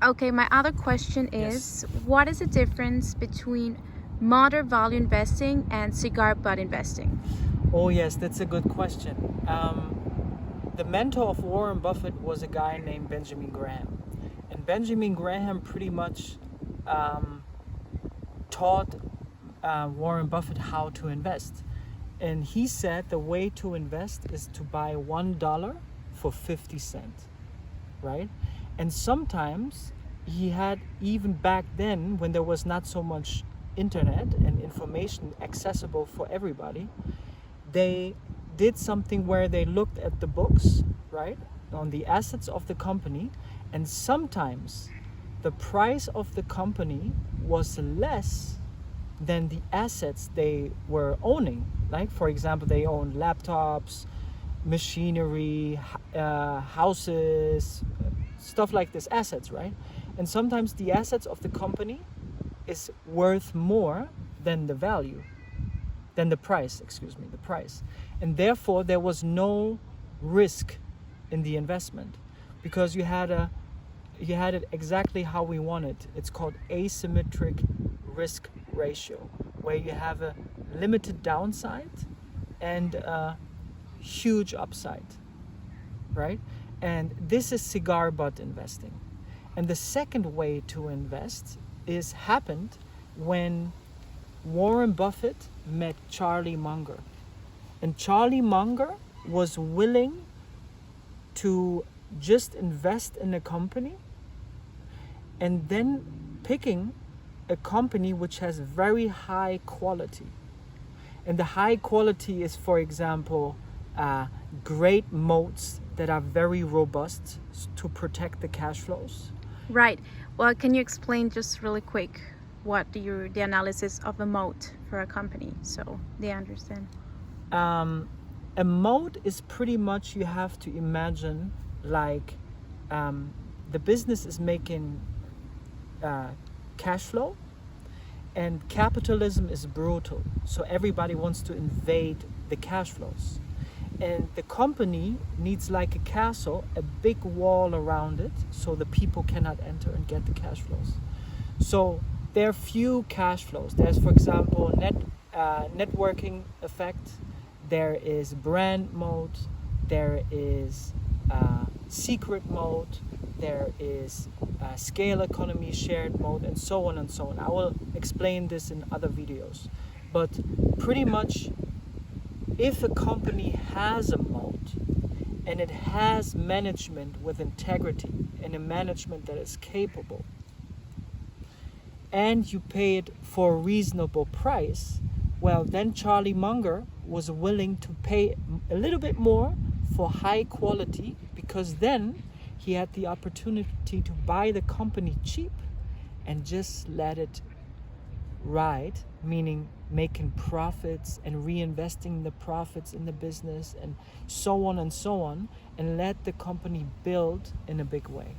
Okay, my other question is, what is the difference between moderate value investing and cigar butt investing? Oh yes, that's a good question. The mentor of Warren Buffett was a guy named Benjamin Graham. And Benjamin Graham pretty much taught Warren Buffett how to invest. And he said the way to invest is to buy $1 for 50 cents, right? And sometimes he had, even back then when there was not so much internet and information accessible for everybody, they did something where they looked at the books, right, on the assets of the company, and sometimes the price of the company was less than the assets they were owning. Like, for example, they owned laptops, machinery, houses, stuff like this, assets, right? And sometimes the assets of the company is worth more than the value, than the price, the price. And therefore there was no risk in the investment because you had it exactly how we want it. It's called asymmetric risk ratio, where you have a limited downside and a huge upside, right? And this is cigar butt investing. And the second way to invest happened when Warren Buffett met Charlie Munger. And Charlie Munger was willing to just invest in a company and then picking a company which has very high quality. And the high quality is, for example, great moats that are very robust to protect the cash flows. Right. Well, can you explain just really quick what the analysis of a moat for a company so they understand? A moat is pretty much, you have to imagine like the business is making cash flow, and capitalism is brutal, so everybody wants to invade the cash flows, and the company needs like a castle, a big wall around it, so the people cannot enter and get the cash flows. So there are few cash flows. There's, for example, networking effect, there is brand mode, there is secret mode, there is scale economy, shared mode, and so on and so on. I will explain this in other videos. But pretty much, if a company has a mode and it has management with integrity and a management that is capable, and you pay it for a reasonable price, well, then Charlie Munger was willing to pay a little bit more for high quality, because then he had the opportunity to buy the company cheap and just let it ride, meaning making profits and reinvesting the profits in the business and so on, and let the company build in a big way.